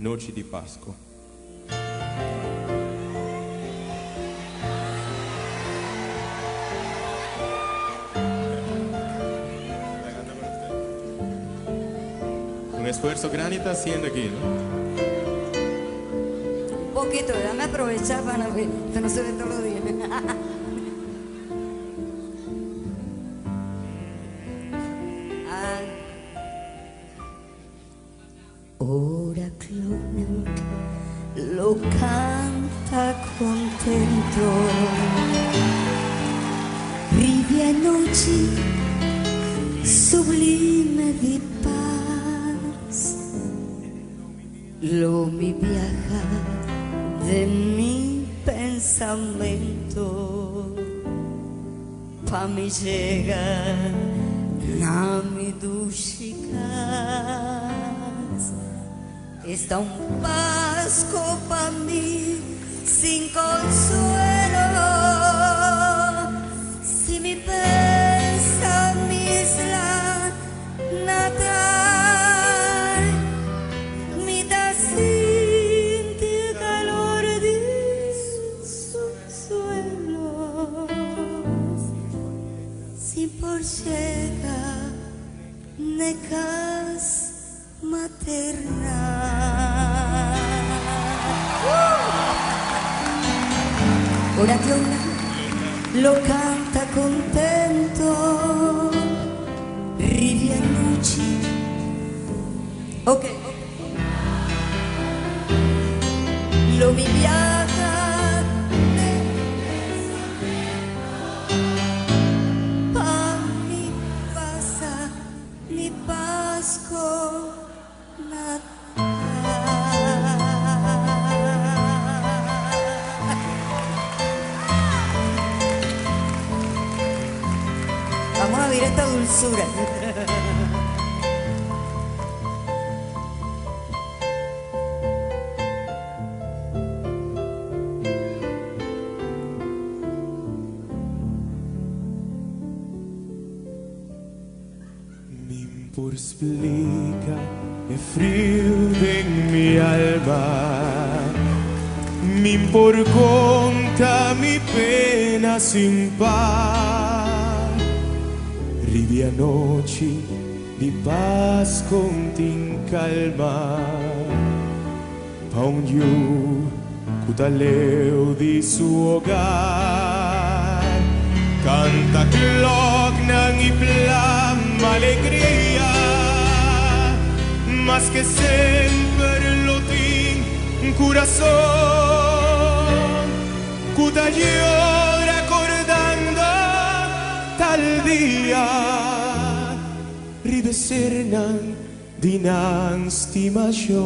noci di Pasqua. Un esfuerzo grande está haciendo aquí, ¿no? Un poquito, déjame aprovechar para ver, que no se ve todos los días. Ora Clonk lo canta contento, vive a noci sublime di paz, lo mi viaja de mi pensamento, pa mi llega na mi dushika. Está un Pasco pa' mí sin consuelo, si mi pensa mi isla natal, mi da sinti el calor de su suelo, si por llega necas maternal. Ora Clonk lo canta contento, ridi a noci. Ok. Lo mi viaja pa mi pasa mi Pasco natal. Vamos a ver esta dulzura. Por explica é frio em minha alma, me por conta mi pena sem par, rivi a noci di Pasqua in calma, pa un giù cutaleo di suo hogar, canta clock nang iplam alegria, mas que sempre lo tin corazón, cuta yo recordando tal día, rivesernan dinan stimación.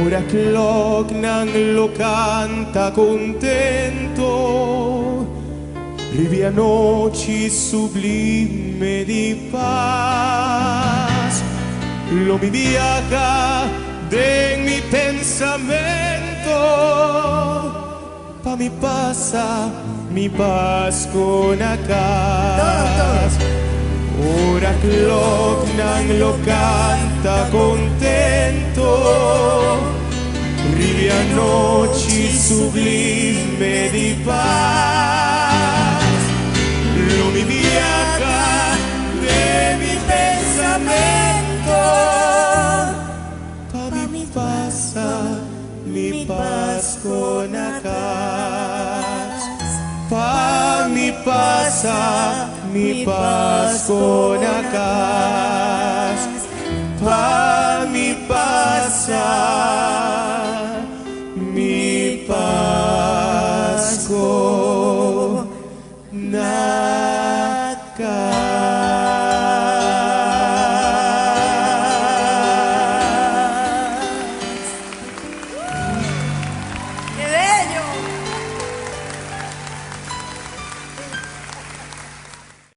Ora clock nang lo canta contento, rivi a noci sublime di paz, lo mi viaja de mi pensamento, pa mi pasa mi Pasco natal. Ora clock nang lo canta contento, rivi a noci sublime di paz, lo mi viaja de mi pensamento, pa mi pasa mi Pasco natal, pa mi pasa mi Pasco natal, pa mi pasa